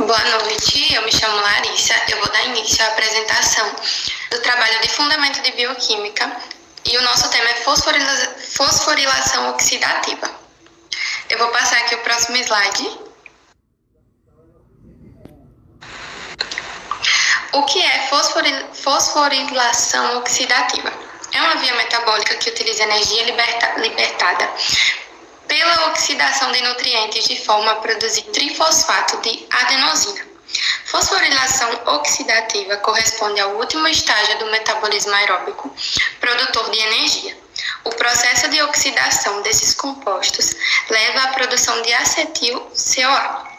Boa noite, eu me chamo Larissa. Eu vou dar início à apresentação do trabalho de Fundamento de Bioquímica e o nosso tema é fosforilação oxidativa. Eu vou passar aqui o próximo slide. O que é fosforilação oxidativa? É uma via metabólica que utiliza energia libertada pela oxidação de nutrientes de forma a produzir trifosfato de adenosina. Fosforilação oxidativa corresponde ao último estágio do metabolismo aeróbico, produtor de energia. O processo de oxidação desses compostos leva à produção de acetil-CoA,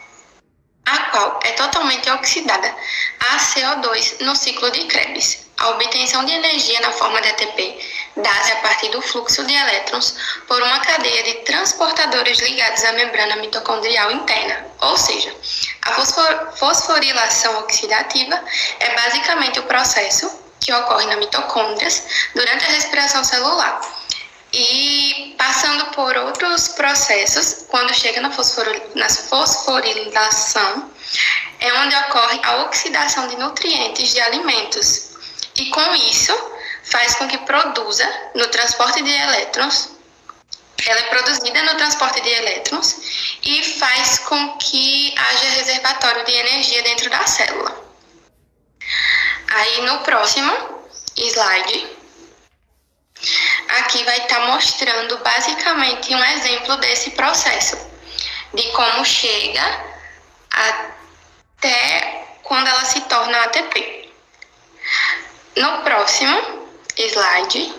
a qual é totalmente oxidada a CO2 no ciclo de Krebs. A obtenção de energia na forma de ATP dá-se a partir do fluxo de elétrons por uma cadeia de transportadores ligados à membrana mitocondrial interna, ou seja, a fosforilação oxidativa é basicamente o processo que ocorre nas mitocôndrias durante a respiração celular. E passando por outros processos, quando chega na fosforilação, é onde ocorre a oxidação de nutrientes de alimentos. E com isso, faz com que produza no transporte de elétrons, ela é produzida no transporte de elétrons e faz com que haja reservatório de energia dentro da célula. Aí no próximo slide, aqui vai estar mostrando basicamente um exemplo desse processo, de como chega até quando ela se torna ATP. No próximo slide,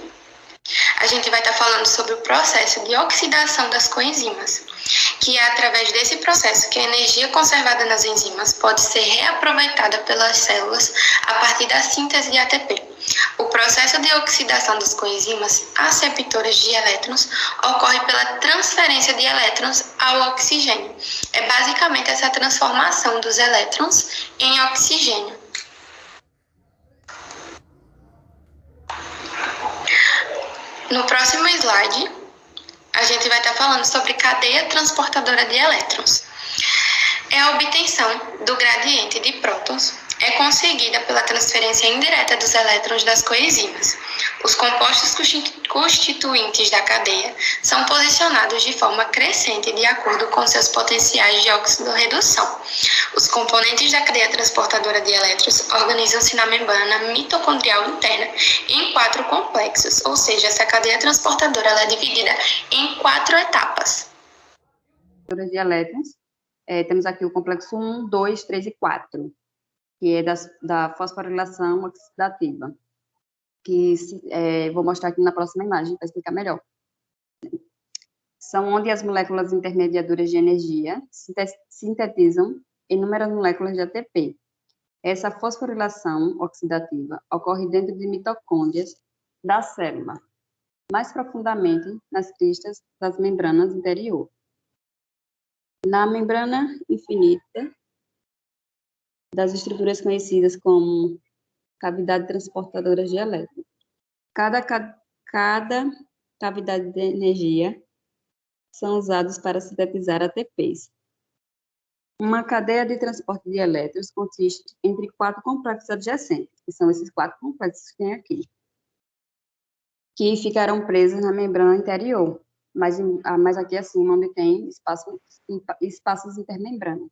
a gente vai estar falando sobre o processo de oxidação das coenzimas, que é através desse processo que a energia conservada nas enzimas pode ser reaproveitada pelas células a partir da síntese de ATP. O processo de oxidação das coenzimas aceptoras de elétrons ocorre pela transferência de elétrons ao oxigênio. É basicamente essa transformação dos elétrons em oxigênio. No próximo slide, a gente vai estar falando sobre cadeia transportadora de elétrons. É a obtenção do gradiente de prótons é conseguida pela transferência indireta dos elétrons das coenzimas. Os compostos constituintes da cadeia são posicionados de forma crescente de acordo com seus potenciais de oxidorredução. Os componentes da cadeia transportadora de elétrons organizam-se na membrana mitocondrial interna em 4 complexos, ou seja, essa cadeia transportadora ela é dividida em 4 etapas. De elétrons, temos aqui o complexo 1, 2, 3 e 4, que é da fosforilação oxidativa, que vou mostrar aqui na próxima imagem para explicar melhor. São onde as moléculas intermediadoras de energia sintetizam inúmeras moléculas de ATP. Essa fosforilação oxidativa ocorre dentro de mitocôndrias da célula, mais profundamente nas cristas das membranas interior. Na membrana infinita das estruturas conhecidas como cavidade transportadora de elétrons. Cada cavidade de energia são usados para sintetizar ATPs. Uma cadeia de transporte de elétrons consiste entre 4 complexos adjacentes, que são esses 4 complexos que tem aqui, que ficarão presos na membrana interior, mas aqui acima onde tem espaços intermembranos.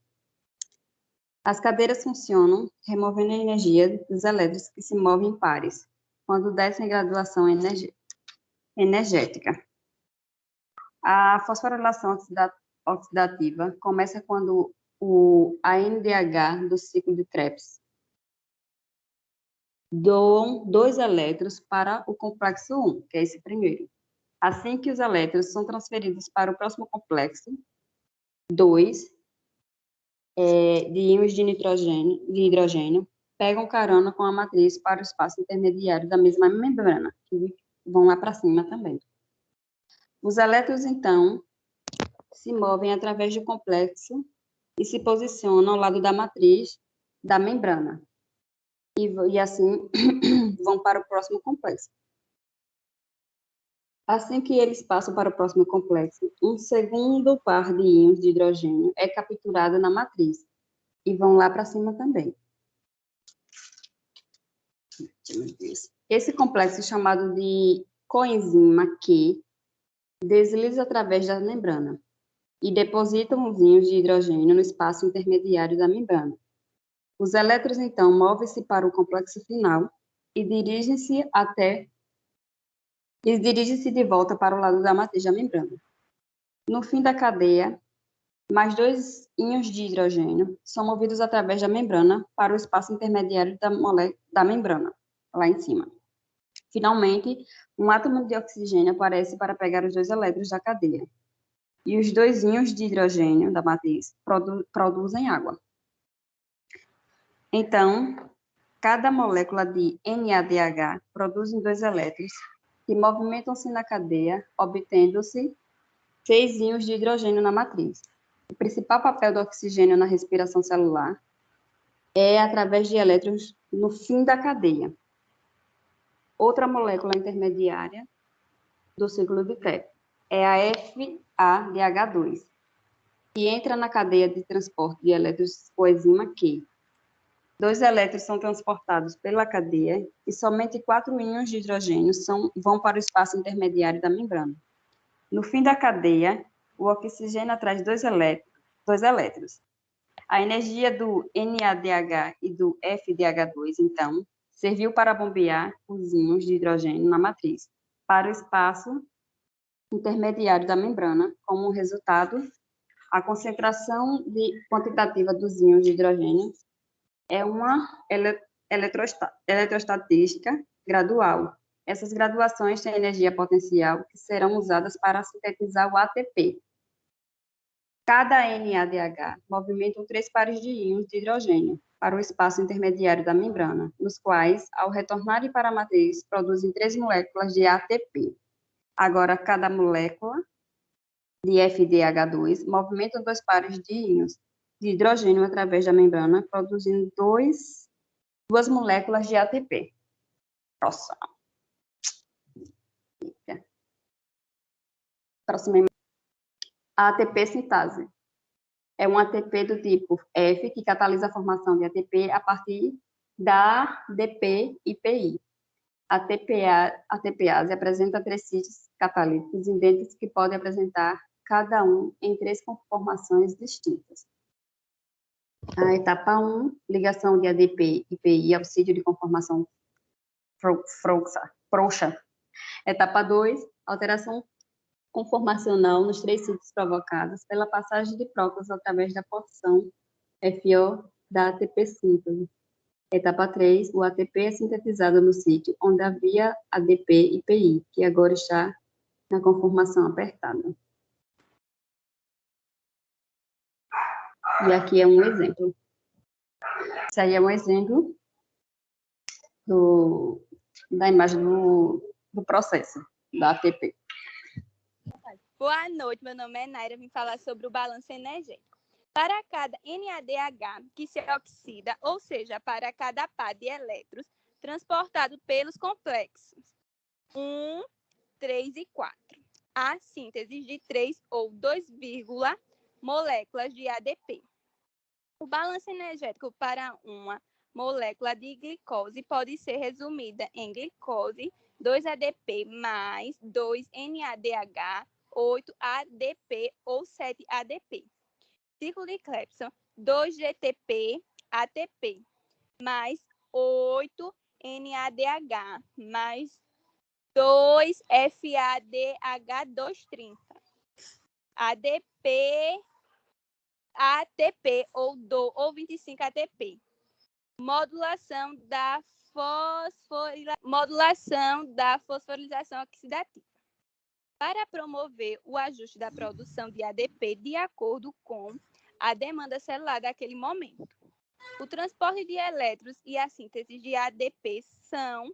As cadeiras funcionam removendo a energia dos elétrons que se movem em pares, quando descem graduação energética. A fosforilação oxidativa começa quando a NDH do ciclo de Krebs doam 2 elétrons para o complexo 1, que é esse primeiro. Assim que os elétrons são transferidos para o próximo complexo, 2, de íons de hidrogênio, pegam carona com a matriz para o espaço intermediário da mesma membrana, que vão lá para cima também. Os elétrons, então, se movem através do complexo e se posicionam ao lado da matriz da membrana. E assim, vão para o próximo complexo. Assim que eles passam para o próximo complexo, um segundo par de íons de hidrogênio é capturado na matriz e vão lá para cima também. Esse complexo chamado de coenzima Q desliza através da membrana e deposita os íons de hidrogênio no espaço intermediário da membrana. Os elétrons, então, movem-se para o complexo final e dirigem-se de volta para o lado da matriz da membrana. No fim da cadeia, mais 2 íons de hidrogênio são movidos através da membrana para o espaço intermediário da membrana, lá em cima. Finalmente, um átomo de oxigênio aparece para pegar os 2 elétrons da cadeia. E os 2 íons de hidrogênio da matriz produzem água. Então, cada molécula de NADH produz 2 elétrons que movimentam-se na cadeia, obtendo-se 6 íons de hidrogênio na matriz. O principal papel do oxigênio na respiração celular é através de elétrons no fim da cadeia. Outra molécula intermediária do ciclo de Krebs é a FADH2, que entra na cadeia de transporte de elétrons coenzima Q. 2 elétrons são transportados pela cadeia e somente 4 íons de hidrogênio vão para o espaço intermediário da membrana. No fim da cadeia, o oxigênio traz 2 elétrons. A energia do NADH e do FDH2, então, serviu para bombear os íons de hidrogênio na matriz para o espaço intermediário da membrana. Como resultado, a concentração quantitativa dos íons de hidrogênio é uma eletrostatística gradual. Essas graduações têm energia potencial que serão usadas para sintetizar o ATP. Cada NADH movimenta 3 pares de íons de hidrogênio para o espaço intermediário da membrana, nos quais, ao retornarem para a matriz, produzem 3 moléculas de ATP. Agora, cada molécula de FDH2 movimenta 2 pares de íons de hidrogênio através da membrana, produzindo 2 moléculas de ATP. Próxima. Próxima. A ATP sintase. É um ATP do tipo F, que catalisa a formação de ATP a partir da ADP-IPI. A ATPase apresenta 3 sítios catalíticos idênticos que podem apresentar cada um em 3 conformações distintas. A etapa 1, ligação de ADP-IPI ao sítio de conformação frouxa. Etapa 2, alteração conformacional nos 3 sítios provocados pela passagem de prótons através da porção FO da ATP síntese. Etapa 3, o ATP é sintetizado no sítio onde havia ADP-IPI, que agora está na conformação apertada. E aqui é um exemplo. Isso aí é um exemplo da imagem do processo da ATP. Boa noite, meu nome é Naira, vim falar sobre o balanço energético. Para cada NADH que se oxida, ou seja, para cada par de elétrons transportado pelos complexos 1, 3 e 4, há síntese de 3 ou 2, moléculas de ADP. O balanço energético para uma molécula de glicose pode ser resumida em glicose, 2 ADP mais 2 NADH, 8 ADP ou 7 ADP. Ciclo de Krebs, 2 GTP ATP mais 8 NADH mais 2 FADH230. ADP ATP ou 25 ATP. Modulação da fosforilação oxidativa. Para promover o ajuste da produção de ADP de acordo com a demanda celular daquele momento. O transporte de elétrons e a síntese de ADP são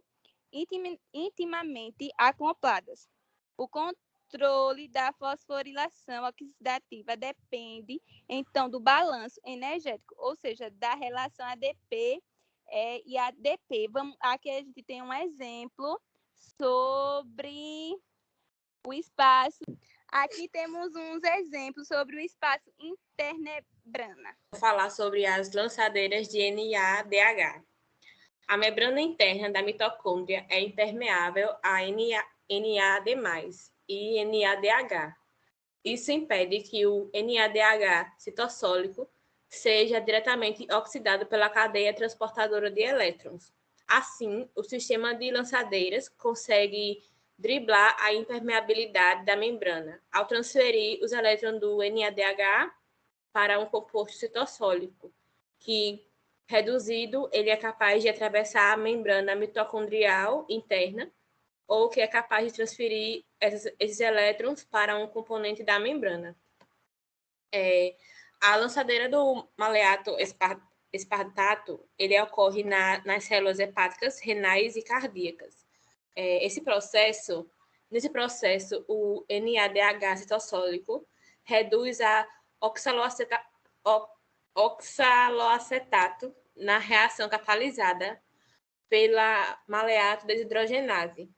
intimamente acopladas. O controle da fosforilação oxidativa depende, então, do balanço energético, ou seja, da relação ADP e ADP. Aqui a gente tem um exemplo sobre o espaço. Aqui temos uns exemplos sobre o espaço intermembrana. Vou falar sobre as lançadeiras de NADH. A membrana interna da mitocôndria é impermeável a NAD+, e NADH. Isso impede que o NADH citossólico seja diretamente oxidado pela cadeia transportadora de elétrons. Assim, o sistema de lançadeiras consegue driblar a impermeabilidade da membrana ao transferir os elétrons do NADH para um composto citossólico, que, reduzido, ele é capaz de atravessar a membrana mitocondrial interna, ou que é capaz de transferir esses elétrons para um componente da membrana. A lançadeira do maleato espartato, ele ocorre nas células hepáticas, renais e cardíacas. Nesse processo, o NADH citossólico reduz a oxaloacetato na reação catalisada pela maleato desidrogenase.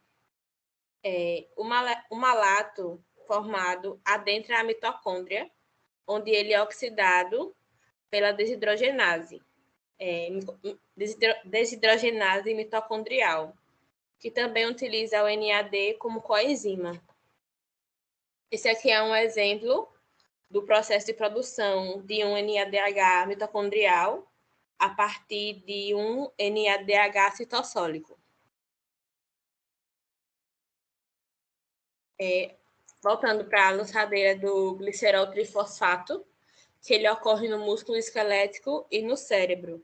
O malato formado adentra a mitocôndria, onde ele é oxidado pela desidrogenase, desidrogenase mitocondrial, que também utiliza o NAD como coenzima. Esse aqui é um exemplo do processo de produção de um NADH mitocondrial a partir de um NADH citossólico. Voltando para a lançadeira do glicerol trifosfato, que ele ocorre no músculo esquelético e no cérebro.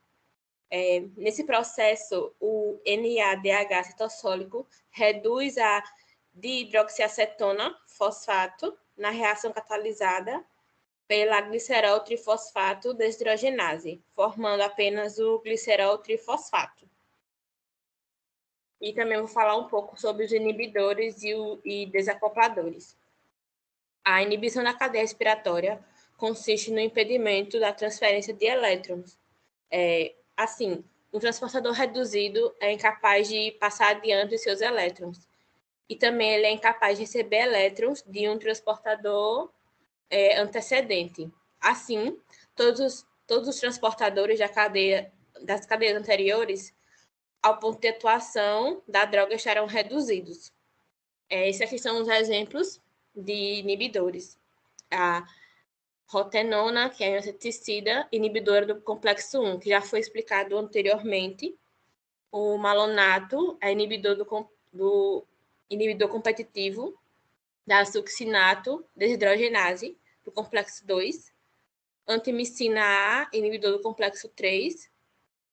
Nesse processo, o NADH citossólico reduz a dihidroxiacetona fosfato na reação catalisada pela glicerol trifosfato desidrogenase, formando apenas o glicerol trifosfato. E também vou falar um pouco sobre os inibidores e desacopladores. A inibição da cadeia respiratória consiste no impedimento da transferência de elétrons. Assim, um transportador reduzido é incapaz de passar adiante seus elétrons. E também ele é incapaz de receber elétrons de um transportador antecedente. Assim, todos os transportadores das cadeias anteriores, ao ponto de atuação da droga, estarão reduzidos. Esses aqui são os exemplos de inibidores. A rotenona, que é um inseticida, inibidora do complexo 1, que já foi explicado anteriormente. O malonato é inibidor inibidor competitivo da succinato desidrogenase, do complexo 2. Antimicina A, inibidor do complexo 3.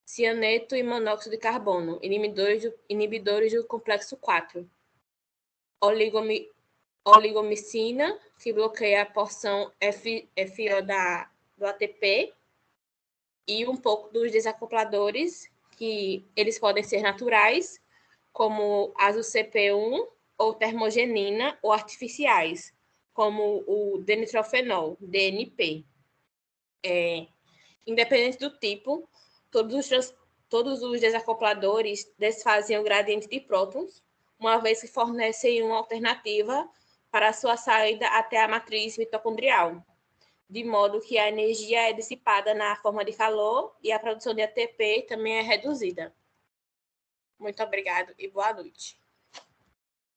Cianeto e monóxido de carbono, inibidores do complexo 4. Oligomicina, que bloqueia a porção FO do ATP, e um pouco dos desacopladores, que eles podem ser naturais, como azo-CP1, ou termogenina, ou artificiais, como o denitrofenol, DNP. Independente do tipo, todos os desacopladores desfazem o gradiente de prótons, uma vez que fornecem uma alternativa para a sua saída até a matriz mitocondrial, de modo que a energia é dissipada na forma de calor e a produção de ATP também é reduzida. Muito obrigado e boa noite.